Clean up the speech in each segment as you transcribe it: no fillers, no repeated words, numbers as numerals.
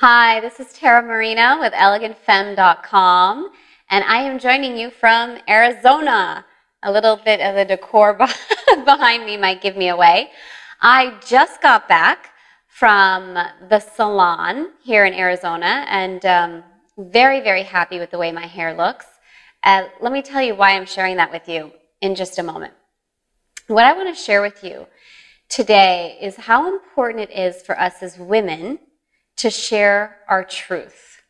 Hi, this is Marino with elegantfemme.com, and I am joining you from Arizona. A little bit of the decor behind me might give me away. I just got back from the salon here in Arizona, and very, very happy with the way my hair looks. Let me tell you why I'm sharing that with you in just a moment. What I want to share with you today is how important it is for us as women to share our truth.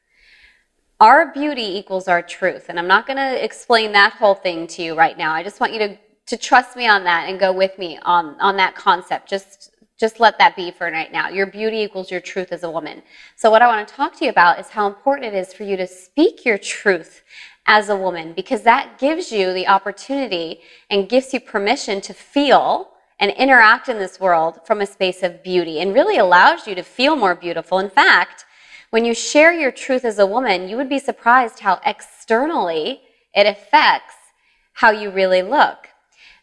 Our beauty equals our truth. And I'm not going to explain that whole thing to you right now. I just want you to trust me on that and go with me on that concept. Just let that be for right now. Your beauty equals your truth as a woman. So what I want to talk to you about is how important it is for you to speak your truth as a woman, because that gives you the opportunity and gives you permission to feel and interact in this world from a space of beauty, and really allows you to feel more beautiful. In fact, when you share your truth as a woman, you would be surprised how externally it affects how you really look.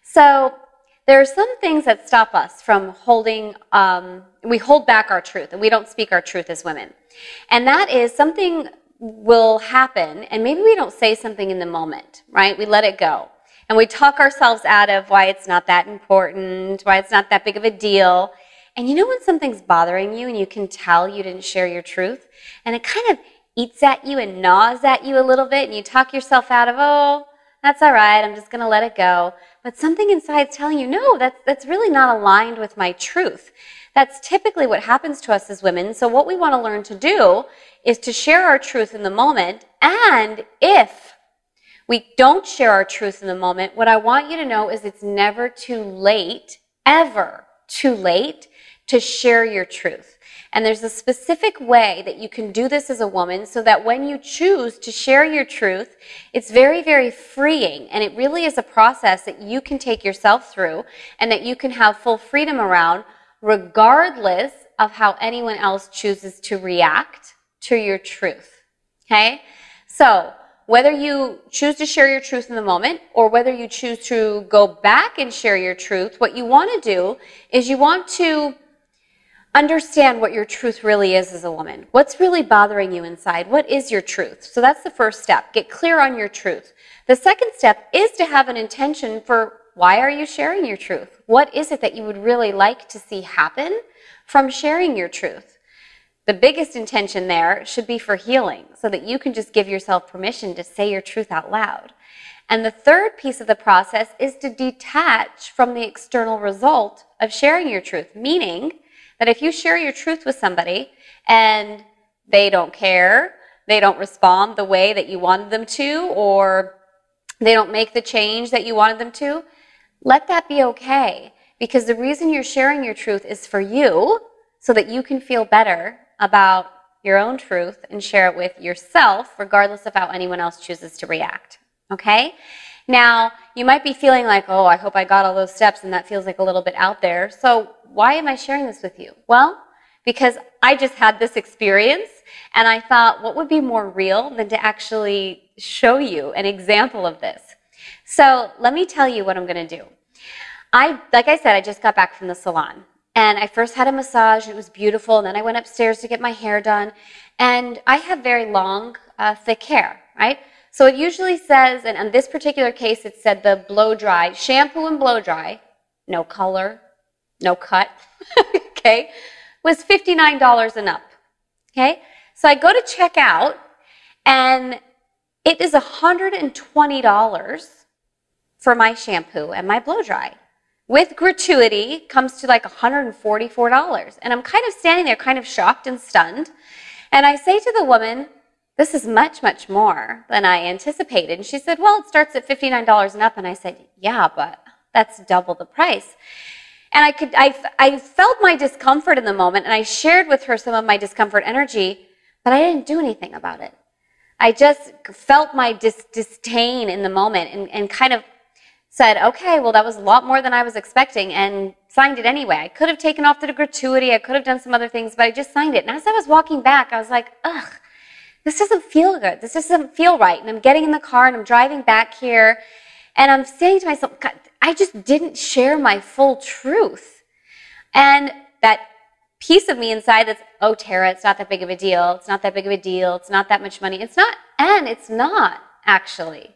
So there are some things that stop us from we hold back our truth and we don't speak our truth as women. And that is something will happen and maybe we don't say something in the moment, right? We let it go. And we talk ourselves out of why it's not that important, why it's not that big of a deal. And you know when something's bothering you and you can tell you didn't share your truth, and it kind of eats at you and gnaws at you a little bit, and you talk yourself out of, oh, that's all right, I'm just going to let it go. But something inside is telling you, no, that's really not aligned with my truth. That's typically what happens to us as women. So what we want to learn to do is to share our truth in the moment. And if we don't share our truth in the moment, what I want you to know is it's never too late, ever too late, to share your truth. And there's a specific way that you can do this as a woman so that when you choose to share your truth, it's very, very freeing. And it really is a process that you can take yourself through and that you can have full freedom around, regardless of how anyone else chooses to react to your truth. Okay? So whether you choose to share your truth in the moment or whether you choose to go back and share your truth, what you want to do is you want to understand what your truth really is as a woman. What's really bothering you inside? What is your truth? So that's the first step. Get clear on your truth. The second step is to have an intention for why are you sharing your truth? What is it that you would really like to see happen from sharing your truth? The biggest intention there should be for healing, so that you can just give yourself permission to say your truth out loud. And the third piece of the process is to detach from the external result of sharing your truth, meaning that if you share your truth with somebody and they don't care, they don't respond the way that you wanted them to, or they don't make the change that you wanted them to, let that be okay. Because the reason you're sharing your truth is for you, so that you can feel better about your own truth and share it with yourself, regardless of how anyone else chooses to react. Okay? Now, you might be feeling like, oh, I hope I got all those steps, and that feels like a little bit out there. So why am I sharing this with you? Well, because I just had this experience, and I thought, what would be more real than to actually show you an example of this? So let me tell you what I'm going to do. Like I said, I just got back from the salon. And I first had a massage, and it was beautiful, and then I went upstairs to get my hair done. And I have very long, thick hair, right? So it usually says, and in this particular case, it said the blow dry, shampoo and blow dry, no color, no cut, okay, was $59 and up, okay? So I go to check out, and it is $120 for my shampoo and my blow dry. With gratuity comes to like $144. And I'm kind of standing there kind of shocked and stunned. And I say to the woman, this is much, much more than I anticipated. And she said, well, it starts at $59 and up. And I said, yeah, but that's double the price. And I felt my discomfort in the moment, and I shared with her some of my discomfort energy, but I didn't do anything about it. I just felt my disdain in the moment and kind of said, okay, well, that was a lot more than I was expecting, and signed it anyway. I could have taken off the gratuity. I could have done some other things, but I just signed it. And as I was walking back, I was like, ugh, this doesn't feel good. This doesn't feel right. And I'm getting in the car, and I'm driving back here, and I'm saying to myself, God, I just didn't share my full truth. And that piece of me inside that's, oh, Tara, it's not that big of a deal. It's not that big of a deal. It's not that much money. It's not, and it's not actually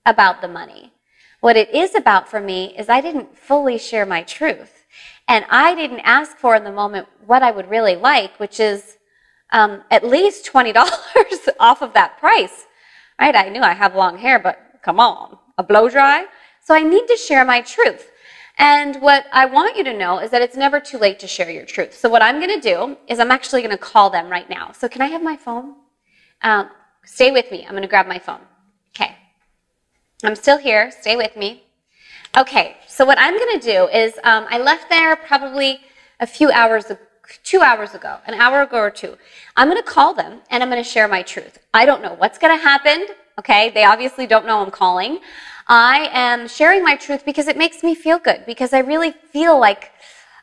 about the money. What it is about for me is I didn't fully share my truth. And I didn't ask for in the moment what I would really like, which is at least $20 off of that price. Right? I knew I have long hair, but come on, a blow dry? So I need to share my truth. And what I want you to know is that it's never too late to share your truth. So what I'm going to do is I'm actually going to call them right now. So can I have my phone? Stay with me. I'm going to grab my phone. Okay. I'm still here. Stay with me. Okay. So what I'm going to do is I left there probably a few hours, 2 hours ago, an hour ago or two. I'm going to call them and I'm going to share my truth. I don't know what's going to happen. Okay. They obviously don't know I'm calling. I am sharing my truth because it makes me feel good, because I really feel like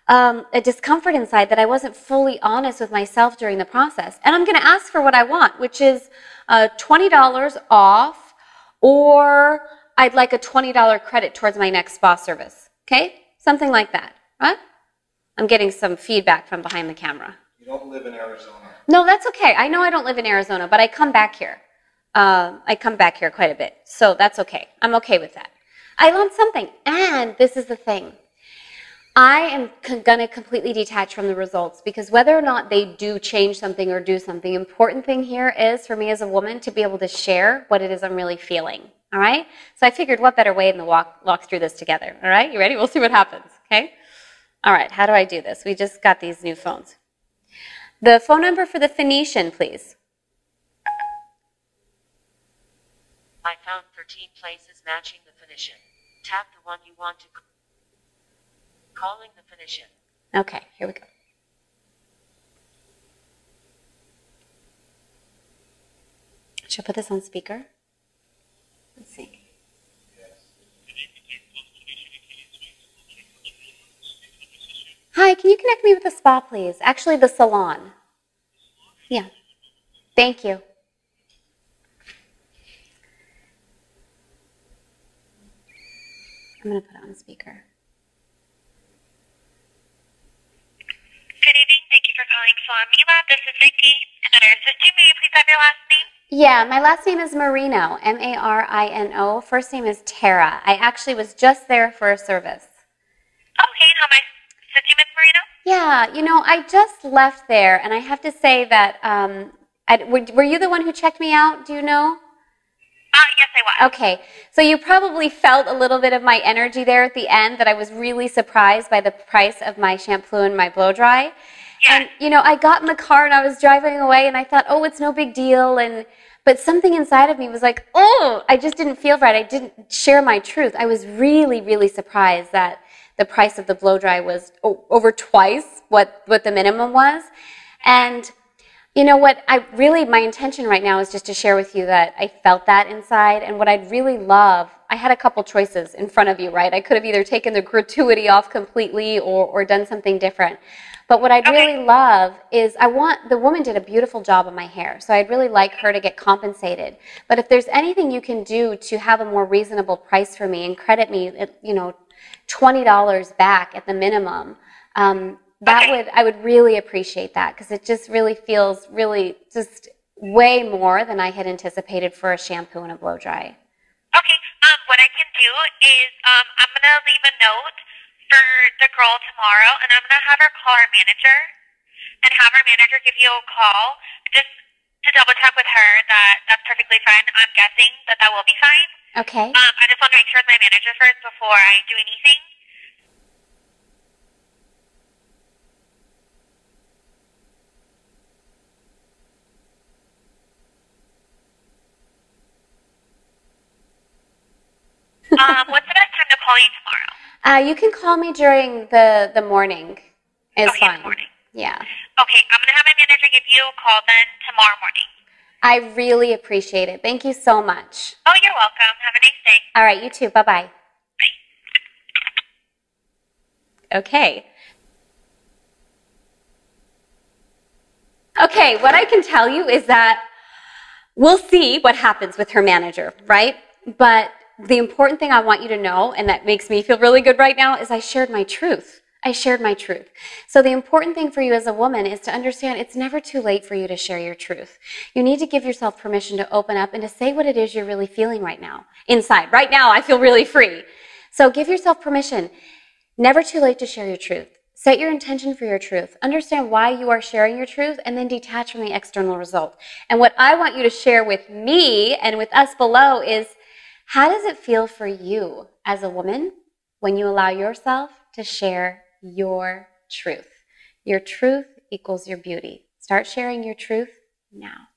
a discomfort inside that I wasn't fully honest with myself during the process. And I'm going to ask for what I want, which is $20 off, or I'd like a $20 credit towards my next spa service. Okay? Something like that. Right? I'm getting some feedback from behind the camera. You don't live in Arizona. No, that's okay. I know I don't live in Arizona, but I come back here. I come back here quite a bit, so that's okay. I'm okay with that. I learned something, and this is the thing. I am going to completely detach from the results, because whether or not they do change something or do something, the important thing here is for me as a woman to be able to share what it is I'm really feeling. All right? So I figured what better way than to walk through this together. All right? You ready? We'll see what happens. Okay? All right. How do I do this? We just got these new phones. The phone number for the Phoenician, please. I found 13 places matching the Phoenician. Tap the one you want to calling the Phoenician. Okay, here we go. Should I put this on speaker? Let's see. Hi, can you connect me with the spa, please? Actually, the salon. Yeah. Thank you. I'm going to put it on speaker. Good evening. Thank you for calling Salon Mila. This is Vicky. And our assistant, may you please have your last name? Yeah, my last name is Marino, M-A-R-I-N-O. First name is Tara. I actually was just there for a service. Okay, how may I assist you, Ms. Marino? Yeah, you know, I just left there, and I have to say that, were you the one who checked me out? Do you know? Yes, I was. Okay, so you probably felt a little bit of my energy there at the end, that I was really surprised by the price of my shampoo and my blow dry. Yeah. And, you know, I got in the car and I was driving away and I thought, oh, it's no big deal. But something inside of me was like, oh, I just didn't feel right. I didn't share my truth. I was really, really surprised that the price of the blow dry was over twice what the minimum was. And you know what, my intention right now is just to share with you that I felt that inside, and what I'd really love, I had a couple choices in front of you, right? I could have either taken the gratuity off completely or done something different. But what I'd really love is the woman did a beautiful job on my hair, so I'd really like her to get compensated. But if there's anything you can do to have a more reasonable price for me and credit me, you know, $20 back at the minimum, I would really appreciate that, because it just really feels just way more than I had anticipated for a shampoo and a blow dry. Okay, what I can do is I'm going to leave a note for the girl tomorrow, and I'm going to have her call our manager and have our manager give you a call just to double check with her that that's perfectly fine. I'm guessing that will be fine. Okay. I just want to make sure with my manager first before I do anything. What's the best time to call you tomorrow? You can call me during the morning. It's fine. The morning. Yeah. Okay, I'm going to have my manager give you a call then tomorrow morning. I really appreciate it. Thank you so much. Oh, you're welcome. Have a nice day. All right, you too. Bye-bye. Bye. Okay. Okay, what I can tell you is that we'll see what happens with her manager, right? But the important thing I want you to know, and that makes me feel really good right now, is I shared my truth. I shared my truth. So the important thing for you as a woman is to understand it's never too late for you to share your truth. You need to give yourself permission to open up and to say what it is you're really feeling right now. Inside. Right now, I feel really free. So give yourself permission. Never too late to share your truth. Set your intention for your truth. Understand why you are sharing your truth, and then detach from the external result. And what I want you to share with me and with us below is, how does it feel for you as a woman when you allow yourself to share your truth? Your truth equals your beauty. Start sharing your truth now.